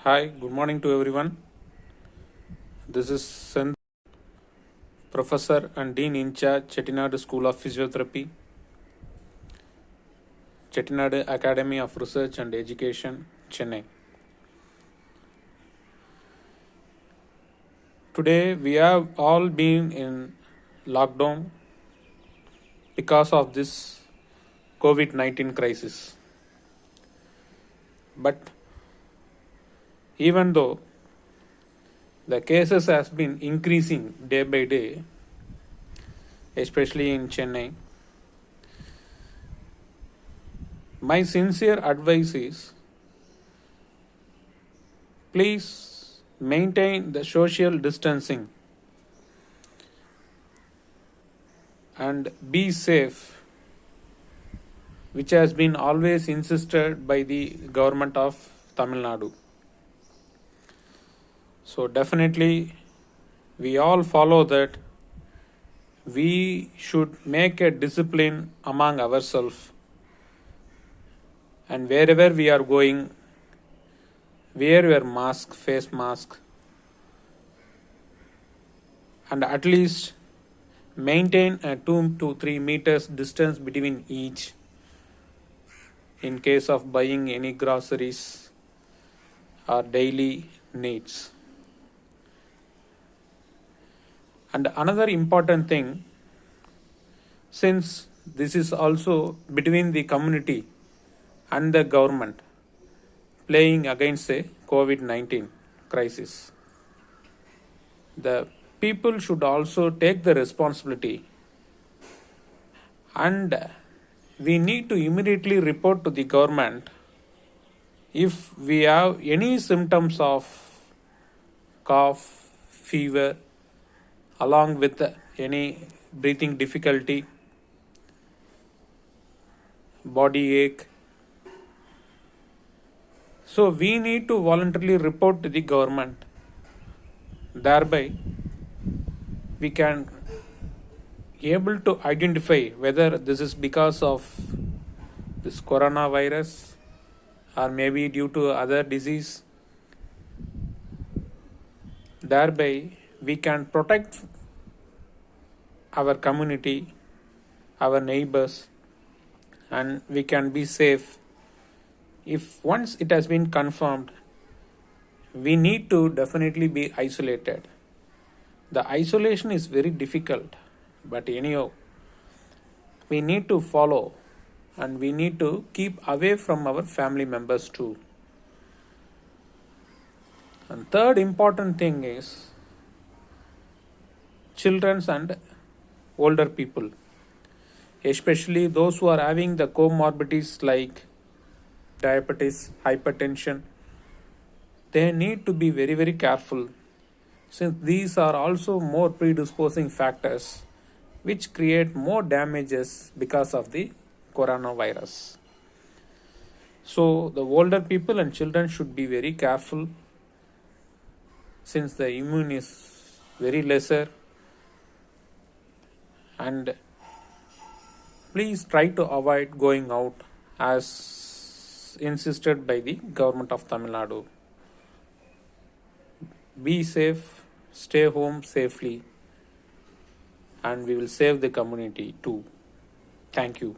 Hi, good morning to everyone. This is Sandh, Professor and Dean in charge, Chettinad School of Physiotherapy, Chettinad Academy of Research and Education, Chennai. Today, we have all been in lockdown because of this COVID 19 crisis. But even though the cases has been increasing day by day, especially in Chennai, my sincere advice is please maintain the social distancing and be safe, which has been always insisted by the government of Tamil Nadu. So, definitely, we all follow that we should make a discipline among ourselves, and wherever we are going, wear your mask, face mask, and at least maintain a 2 to 3 meters distance between each in case of buying any groceries or daily needs. And another important thing, since this is also between the community and the government playing against a COVID 19 crisis, the people should also take the responsibility, and we need to immediately report to the government if we have any symptoms of cough, fever, along with any breathing difficulty, body ache. So we need to voluntarily report to the government. Thereby, we can able to identify whether this is because of this coronavirus or maybe due to other disease. Thereby, we can protect our community, our neighbors, and we can be safe. If once it has been confirmed, we need to definitely be isolated. The isolation is very difficult, but anyhow, we need to follow and we need to keep away from our family members too. And third important thing is children and older people, especially those who are having the comorbidities like diabetes, hypertension. They need to be very, very careful, since these are also more predisposing factors which create more damages because of the coronavirus. So, the older people and children should be very careful since the immune is very lesser, and please try to avoid going out as insisted by the government of Tamil Nadu. Be safe, stay home safely, and we will save the community too. Thank you.